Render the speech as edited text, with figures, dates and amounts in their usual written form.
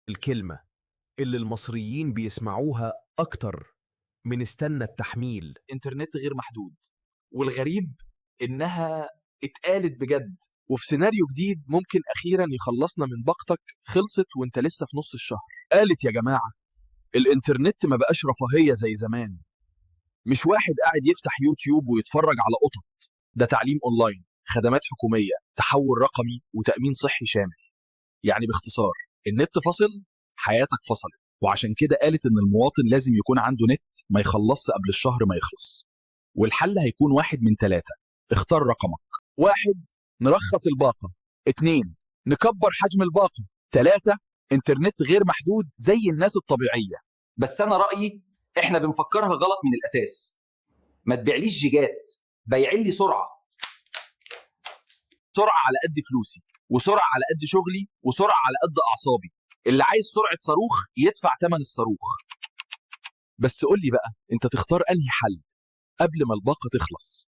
الكلمة اللي المصريين بيسمعوها أكتر من استنى التحميل. انترنت غير محدود، والغريب إنها اتقالت بجد. وفي سيناريو جديد ممكن أخيرا يخلصنا من باقتك خلصت وانت لسه في نص الشهر. قالت يا جماعة، الإنترنت ما بقاش رفاهية زي زمان. مش واحد قاعد يفتح يوتيوب ويتفرج على قطط، ده تعليم أونلاين، خدمات حكومية، تحول رقمي، وتأمين صحي شامل. يعني باختصار، النت فصل، حياتك فصلت. وعشان كده قالت إن المواطن لازم يكون عنده نت ما يخلصش قبل الشهر ما يخلص. والحل هيكون واحد من 3. اختار رقمك. 1. نرخص الباقة. 2. نكبر حجم الباقة. 3. انترنت غير محدود زي الناس الطبيعية. بس أنا رأيي إحنا بنفكرها غلط من الأساس. ما تبيعليش جيجات، بيعلي سرعة. سرعة على قد فلوسي، وسرعة على قد شغلي، وسرعة على قد أعصابي. اللي عايز سرعة صاروخ يدفع ثمن الصاروخ. بس قول لي بقى، انت تختار انهي حل قبل ما الباقة تخلص؟